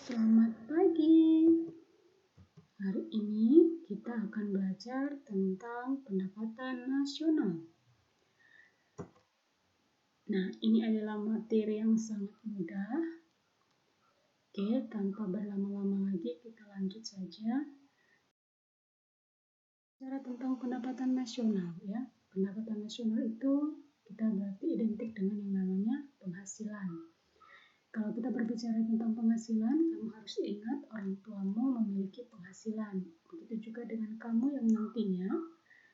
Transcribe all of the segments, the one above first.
Selamat pagi. Hari ini kita akan belajar tentang pendapatan nasional. Nah, ini adalah materi yang sangat mudah. Oke, tanpa berlama-lama lagi kita lanjut saja. Bicara tentang pendapatan nasional ya. Pendapatan nasional itu kita berarti identik dengan yang namanya penghasilan. Kalau kita berbicara tentang penghasilan, kamu harus ingat orang tuamu memiliki penghasilan. Begitu juga dengan kamu yang nantinya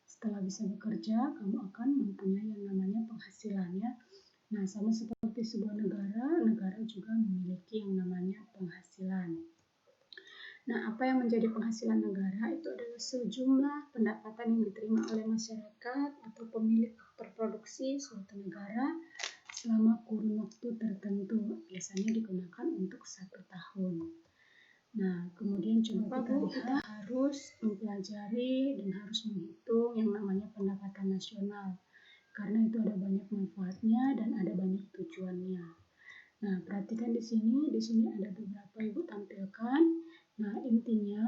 setelah bisa bekerja, kamu akan mempunyai yang namanya penghasilan ya. Nah, sama seperti sebuah negara juga memiliki yang namanya penghasilan. Nah, apa yang menjadi penghasilan negara itu adalah sejumlah pendapatan yang diterima oleh masyarakat atau pemilik faktor produksi suatu negara selama kurun waktu tertentu, biasanya digunakan untuk 1 tahun. Nah, kemudian coba kita harus mempelajari dan harus menghitung yang namanya pendapatan nasional, karena itu ada banyak manfaatnya dan ada banyak tujuannya. Nah, perhatikan di sini ada beberapa Ibu tampilkan. Nah, intinya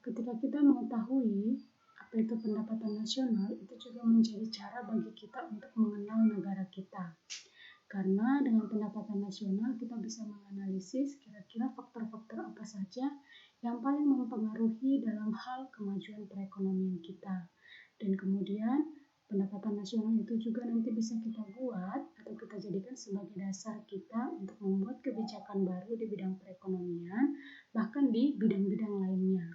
ketika kita mengetahui apa itu pendapatan nasional, itu juga menjadi cara bagi kita untuk mengenal negara kita. Karena dengan pendapatan nasional kita bisa menganalisis kira-kira faktor-faktor apa saja yang paling mempengaruhi dalam hal kemajuan perekonomian kita. Dan kemudian pendapatan nasional itu juga nanti bisa kita buat atau kita jadikan sebagai dasar kita untuk membuat kebijakan baru di bidang perekonomian, bahkan di bidang-bidang lainnya.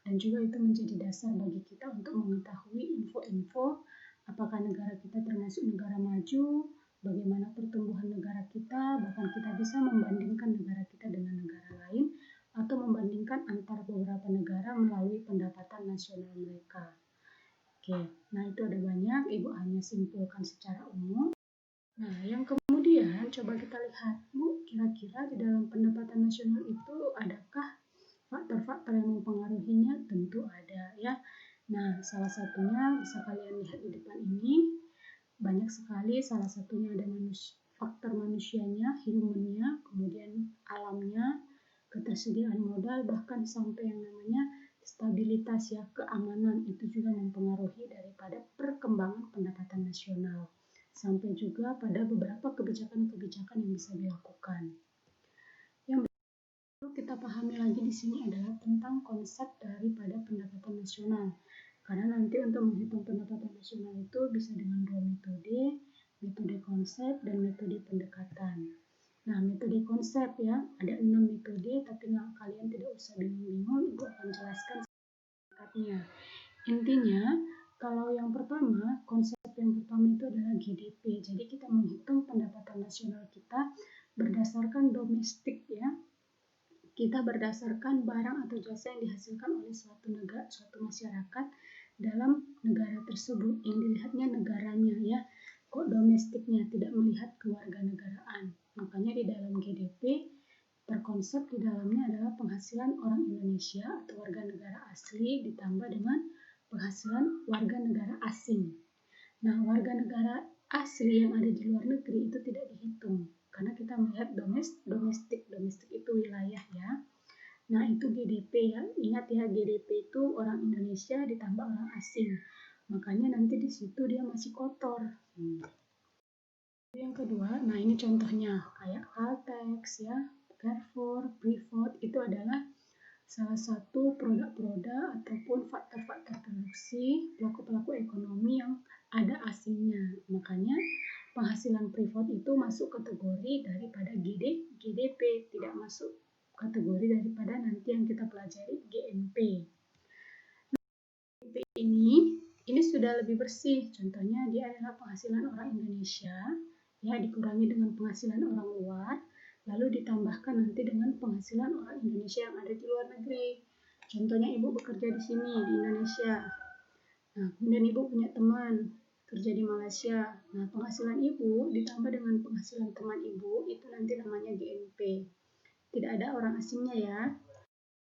Dan juga itu menjadi dasar bagi kita untuk mengetahui info-info apakah negara kita termasuk negara maju, bagaimana pertumbuhan negara kita, bahkan kita bisa membandingkan negara kita dengan negara lain atau membandingkan antara beberapa negara melalui pendapatan nasional mereka. Oke, nah itu ada banyak, Ibu hanya simpulkan secara umum. Nah, yang kemudian coba kita lihat, Bu, kira-kira di dalam pendapatan nasional itu adakah faktor-faktor yang mempengaruhinya? Tentu ada ya. Nah, salah satunya bisa kalian lihat di depan ini. Banyak sekali, salah satunya ada faktor manusianya, humannya, kemudian alamnya, ketersediaan modal, bahkan sampai yang namanya stabilitas ya, keamanan itu juga mempengaruhi daripada perkembangan pendapatan nasional. Sampai juga pada beberapa kebijakan-kebijakan yang bisa dilakukan. Yang perlu kita pahami lagi di sini adalah tentang konsep daripada pendapatan nasional. Karena nanti untuk menghitung pendapatan nasional itu bisa dengan 2 metode, metode konsep dan metode pendekatan. Nah, metode konsep ya, ada 6 metode, tapi kalian tidak usah bingung-bingung, Ibu akan jelaskan singkatnya. Intinya, kalau yang pertama, konsep yang pertama itu adalah GDP. Jadi kita menghitung pendapatan nasional kita berdasarkan domestik ya. Kita berdasarkan barang atau jasa yang dihasilkan oleh suatu negara, suatu masyarakat dalam negara tersebut. Yang dilihatnya negaranya ya, kok domestiknya, tidak melihat kewarganegaraan. Makanya di dalam GDP terkonsep di dalamnya adalah penghasilan orang Indonesia atau warga negara asli ditambah dengan penghasilan warga negara asing. Nah, warga negara asli yang ada di luar negeri itu tidak dihitung karena kita melihat domestik itu wilayah ya. Nah, itu GDP ya. Ingat ya, GDP itu orang Indonesia ditambah orang asing. Makanya nanti di situ dia masih kotor. Yang kedua, nah ini contohnya kayak Caltex ya, Carrefour, Freeport itu adalah salah satu produk-produk ataupun faktor-faktor produksi pelaku-pelaku ekonomi yang ada asingnya. Makanya penghasilan Freeport itu masuk kategori daripada GDP, tidak masuk kategori daripada nanti yang kita pelajari GNP. GNP ini sudah lebih bersih. Contohnya dia adalah penghasilan orang Indonesia ya, dikurangi dengan penghasilan orang luar, lalu ditambahkan nanti dengan penghasilan orang Indonesia yang ada di luar negeri. Contohnya Ibu bekerja di sini di Indonesia. Nah, kemudian Ibu punya teman kerja di Malaysia. Nah, penghasilan Ibu ditambah dengan penghasilan teman Ibu itu nanti namanya GNP. Tidak ada orang asingnya ya.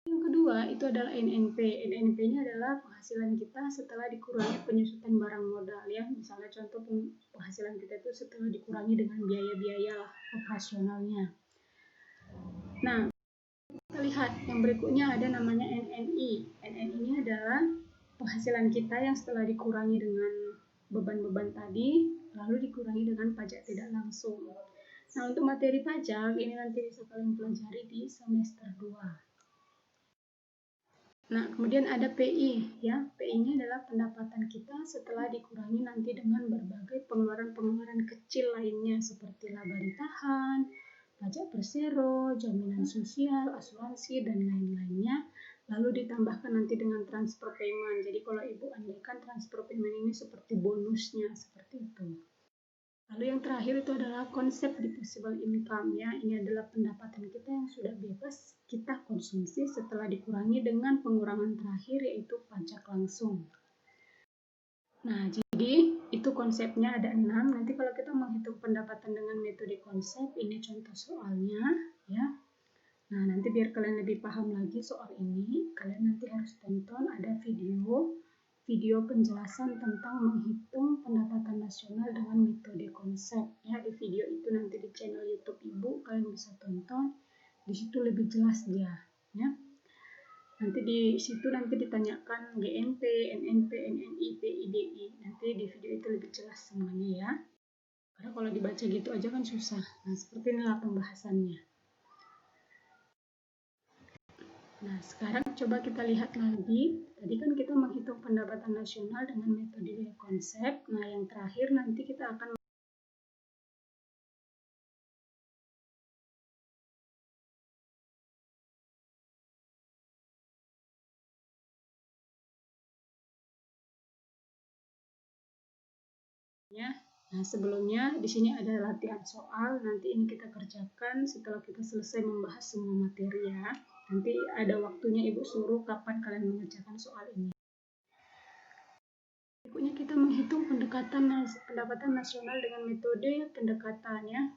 Yang kedua itu adalah NNP. NNP-nya adalah penghasilan kita setelah dikurangi penyusutan barang modal ya. Misalnya contoh penghasilan kita itu setelah dikurangi dengan biaya-biaya operasionalnya. Nah, Kita lihat yang berikutnya ada namanya NNI. NNI ini adalah penghasilan kita yang setelah dikurangi dengan beban-beban tadi, lalu dikurangi dengan pajak tidak langsung. Nah, untuk materi pajak ini nanti bisa kalian pelajari di semester 2. Nah, kemudian ada PI, ya. PI ini adalah pendapatan kita setelah dikurangi nanti dengan berbagai pengeluaran-pengeluaran kecil lainnya seperti laba ditahan, pajak persero, jaminan sosial, asuransi, dan lain-lainnya. Lalu ditambahkan nanti dengan transfer payment. Jadi kalau Ibu andaikan transfer payment ini seperti bonusnya, seperti itu. Lalu yang terakhir itu adalah konsep disposable income, ya. Ini adalah pendapatan kita yang sudah bebas kita konsumsi setelah dikurangi dengan pengurangan terakhir yaitu pajak langsung. Nah, jadi itu konsepnya ada 6. Nanti kalau kita menghitung pendapatan dengan metode konsep, ini contoh soalnya, ya. Nah, nanti biar kalian lebih paham lagi soal ini, kalian nanti harus tonton ada video penjelasan tentang menghitung pendapatan nasional dengan metode konsep, ya. Di video itu nanti di channel YouTube Ibu kalian bisa tonton, di situ lebih jelas dia, ya. Nanti di situ nanti ditanyakan GNP, NNP, NNI, PI, DI. Nanti di video itu lebih jelas semuanya, ya. Karena kalau dibaca gitu aja kan susah. Nah, seperti inilah pembahasannya. Nah, sekarang coba kita lihat lagi. Tadi kan kita menghitung pendapatan nasional dengan metode konsep. Nah, yang terakhir nanti kita akan ya. Nah, sebelumnya di sini ada latihan soal. Nanti ini kita kerjakan setelah kita selesai membahas semua materi, ya. Nanti ada waktunya Ibu suruh kapan kalian mengerjakan soal ini. Berikutnya kita menghitung pendapatan nasional dengan metode pendekatan, ya.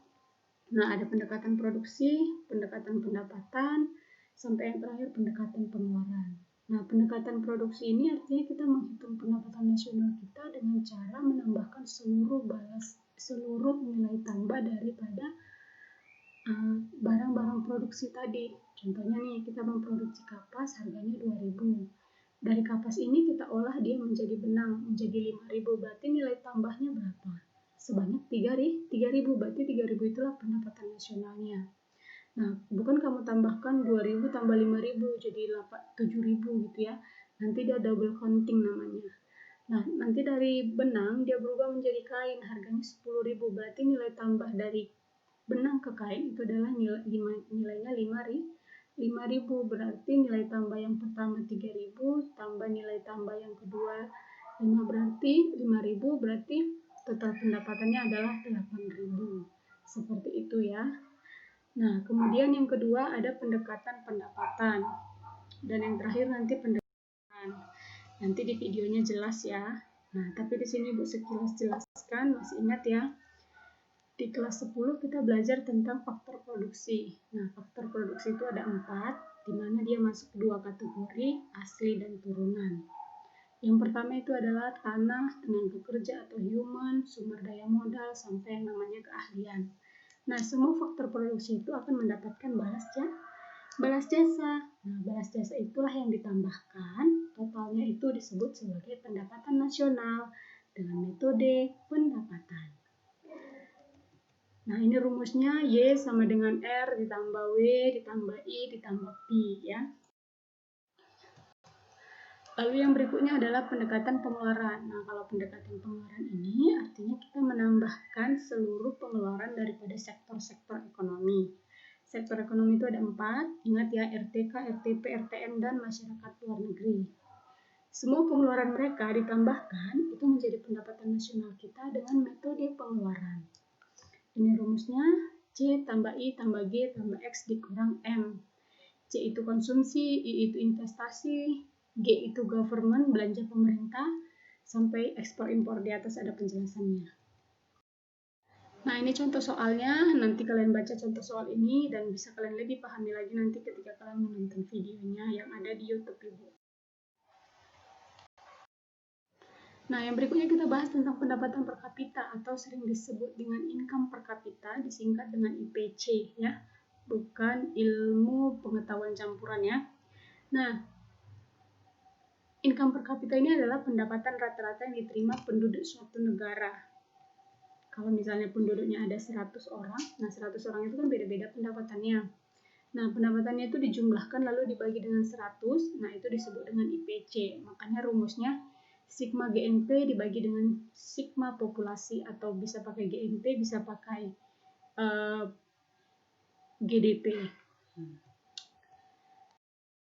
Nah, ada pendekatan produksi, pendekatan pendapatan, sampai yang terakhir pendekatan pengeluaran. Nah, pendekatan produksi ini artinya kita menghitung pendapatan nasional kita dengan cara menambahkan seluruh nilai tambah daripada barang-barang produksi tadi. Contohnya nih, kita memproduksi kapas harganya 2.000. Dari kapas ini kita olah dia menjadi benang, menjadi 5.000. Berarti nilai tambahnya berapa? Sebanyak 3.000. Berarti 3.000 itulah pendapatan nasionalnya. Nah, bukan kamu tambahkan 2.000 tambah 5.000 jadi 7.000 gitu, ya. Nanti dia double counting namanya. Nah, nanti dari benang dia berubah menjadi kain, harganya 10.000. Berarti nilai tambah dari benang ke kain itu adalah nilainya 5.000. Berarti nilai tambah yang pertama 3.000 tambah nilai tambah yang kedua 5, berarti 5.000. Berarti total pendapatannya adalah 8.000. Seperti itu, ya. Nah, kemudian yang kedua ada pendekatan pendapatan. Dan yang terakhir nanti pendekatan. Nanti di videonya jelas, ya. Nah, tapi di sini Bu sekilas jelaskan, masih ingat, ya. Di kelas 10 kita belajar tentang faktor produksi. Nah, faktor produksi itu ada 4, di mana dia masuk 2 kategori, asli dan turunan. Yang pertama itu adalah tanah, tenaga kerja atau human, sumber daya modal, sampai yang namanya keahlian. Nah, semua faktor produksi itu akan mendapatkan balas jasa. Nah, balas jasa itulah yang ditambahkan, totalnya itu disebut sebagai pendapatan nasional dengan metode pendapatan. Nah, ini rumusnya Y sama dengan R ditambah W ditambah I ditambah P, ya. Lalu yang berikutnya adalah pendekatan pengeluaran. Nah, kalau pendekatan pengeluaran ini artinya kita menambahkan seluruh pengeluaran daripada sektor-sektor ekonomi. Sektor ekonomi itu ada 4, ingat, ya, RTK, RTP, RTN, dan masyarakat luar negeri. Semua pengeluaran mereka ditambahkan itu menjadi pendapatan nasional kita dengan metode pengeluaran. Ini rumusnya C tambah I tambah G tambah X dikurang M. C itu konsumsi, I itu investasi, G itu government, belanja pemerintah, sampai ekspor impor. Di atas ada penjelasannya. Nah, ini contoh soalnya. Nanti kalian baca contoh soal ini dan bisa kalian lebih pahami lagi nanti ketika kalian menonton videonya yang ada di YouTube Ibu. Nah, yang berikutnya kita bahas tentang pendapatan per kapita atau sering disebut dengan income per kapita, disingkat dengan IPC, ya. bukan ilmu pengetahuan campuran ya. Nah, income per kapita ini adalah pendapatan rata-rata yang diterima penduduk suatu negara. Kalau misalnya penduduknya ada 100 orang, nah 100 orang itu kan beda-beda pendapatannya. Nah, pendapatannya itu dijumlahkan lalu dibagi dengan 100, nah itu disebut dengan IPC. Makanya rumusnya sigma GNP dibagi dengan sigma populasi, atau bisa pakai GNP, bisa pakai GDP.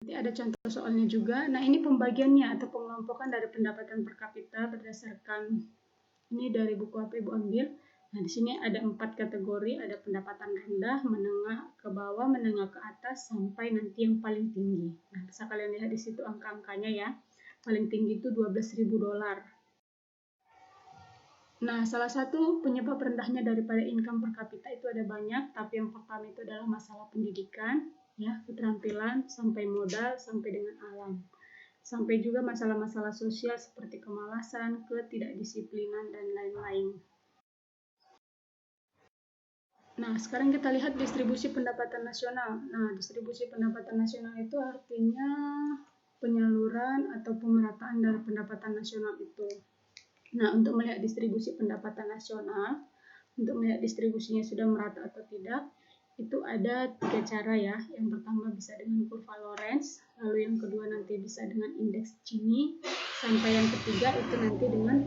Nanti ada contoh soalnya juga. Nah, ini pembagiannya atau pengelompokan dari pendapatan per kapita berdasarkan, ini dari buku apa Ibu ambil. Nah, di sini ada 4 kategori, ada pendapatan rendah, menengah ke bawah, menengah ke atas, sampai nanti yang paling tinggi. Nah, bisa kalian lihat di situ angka-angkanya ya. Paling tinggi itu $12.000. Nah, salah satu penyebab rendahnya daripada income per kapita itu ada banyak, tapi yang pertama itu adalah masalah pendidikan, ya, keterampilan, sampai modal, sampai dengan alam. Sampai juga masalah-masalah sosial seperti kemalasan, ketidakdisiplinan, dan lain-lain. Nah, sekarang kita lihat distribusi pendapatan nasional. Nah, distribusi pendapatan nasional itu artinya penyaluran atau pemerataan dari pendapatan nasional itu. Nah, untuk melihat distribusi pendapatan nasional, untuk melihat distribusinya sudah merata atau tidak, itu ada 3 cara ya. Yang pertama bisa dengan kurva Lorenz, lalu yang kedua nanti bisa dengan indeks Gini, sampai yang ketiga itu nanti dengan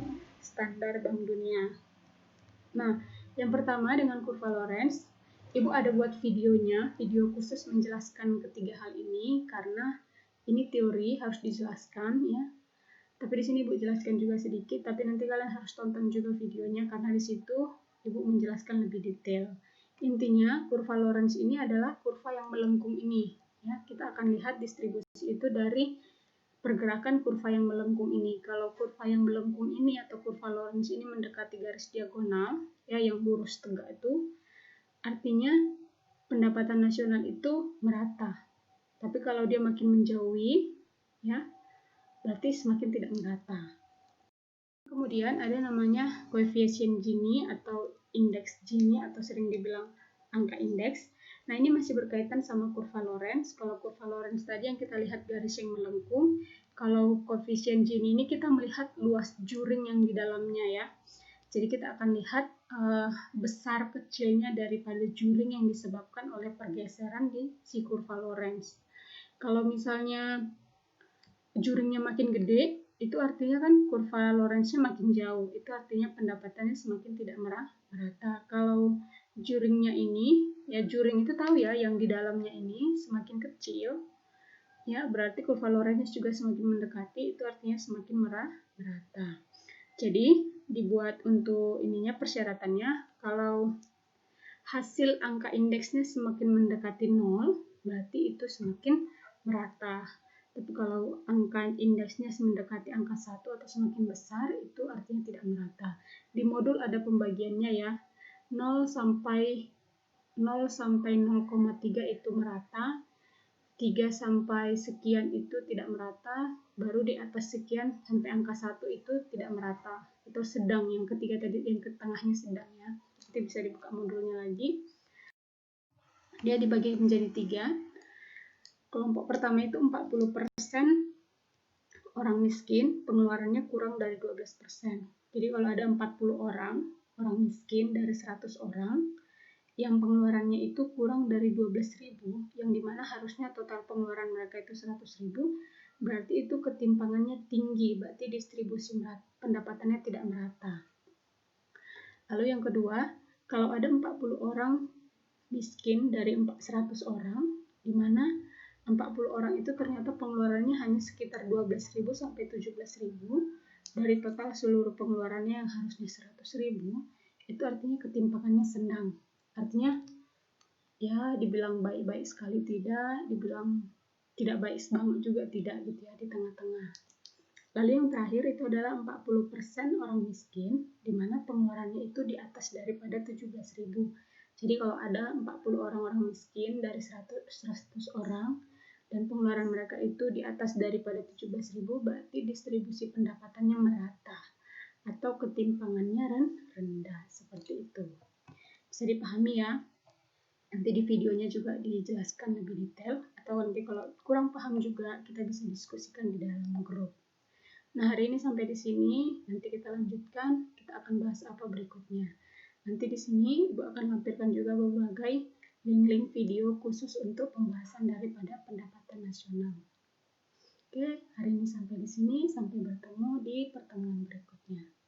standar Bank Dunia. Nah, yang pertama dengan kurva Lorenz, Ibu ada buat videonya, video khusus menjelaskan ketiga hal ini karena ini teori harus dijelaskan ya. Tapi di sini Ibu jelaskan juga sedikit, tapi nanti kalian harus tonton juga videonya karena di situ Ibu menjelaskan lebih detail. Intinya, kurva Lorenz ini adalah kurva yang melengkung ini. Ya, kita akan lihat distribusi itu dari pergerakan kurva yang melengkung ini. Kalau kurva yang melengkung ini atau kurva Lorenz ini mendekati garis diagonal, ya yang lurus tegak itu, artinya pendapatan nasional itu merata. Tapi kalau dia makin menjauhi, ya, berarti semakin tidak merata. Kemudian ada namanya koefisien Gini atau indeks Gini atau sering dibilang angka indeks. Nah, ini masih berkaitan sama kurva Lorenz. Kalau kurva Lorenz tadi yang kita lihat garis yang melengkung, kalau koefisien Gini ini kita melihat luas juring yang di dalamnya ya. Jadi kita akan lihat besar kecilnya daripada juring yang disebabkan oleh pergeseran di si kurva Lorenz. Kalau misalnya juringnya makin gede, itu artinya kan kurva Lorenz-nya makin jauh. Itu artinya pendapatannya semakin tidak merata. Kalau juringnya ini, ya juring itu tahu ya, yang di dalamnya ini semakin kecil, ya berarti kurva Lorenz juga semakin mendekati, itu artinya semakin merata. Jadi dibuat untuk ininya persyaratannya, kalau hasil angka indeksnya semakin mendekati 0, berarti itu semakin merata. Tapi kalau angka indeksnya mendekati angka 1 atau semakin besar, itu artinya tidak merata. Di modul ada pembagiannya ya. 0 sampai 0,3 itu merata, 3 sampai sekian itu tidak merata, baru di atas sekian sampai angka 1 itu tidak merata. Atau sedang, yang ketiga tadi, yang ke tengahnya sedang ya. Nanti bisa dibuka modulnya lagi. Dia dibagi menjadi 3. Kelompok pertama itu 40% orang miskin, pengeluarannya kurang dari 12%. Jadi kalau ada 40 orang miskin dari 100 orang, yang pengeluarannya itu kurang dari 12.000, yang dimana harusnya total pengeluaran mereka itu 100.000, berarti itu ketimpangannya tinggi, berarti distribusi pendapatannya tidak merata. Lalu yang kedua, kalau ada 40 orang miskin dari 100 orang, di mana 40 orang itu ternyata pengeluarannya hanya sekitar 12.000 sampai 17.000 dari total seluruh pengeluarannya yang harusnya 100.000, itu artinya ketimpangannya sedang. Artinya ya dibilang baik-baik sekali tidak, dibilang tidak baik banget juga tidak gitu ya, di tengah-tengah. Lalu yang terakhir itu adalah 40% orang miskin, di mana pengeluarannya itu di atas daripada 17.000. Jadi kalau ada 40 orang miskin dari 100 orang, dan pengeluaran mereka itu di atas daripada 17.000, berarti distribusi pendapatannya merata atau ketimpangannya rendah, seperti itu. Bisa dipahami ya? Nanti di videonya juga dijelaskan lebih detail, atau nanti kalau kurang paham juga kita bisa diskusikan di dalam grup. Nah, hari ini sampai di sini, nanti kita lanjutkan, kita akan bahas apa berikutnya. Nanti di sini Ibu akan lampirkan juga berbagai link-link video khusus untuk pembahasan daripada pendapatan nasional. Oke, hari ini sampai di sini, sampai bertemu di pertemuan berikutnya.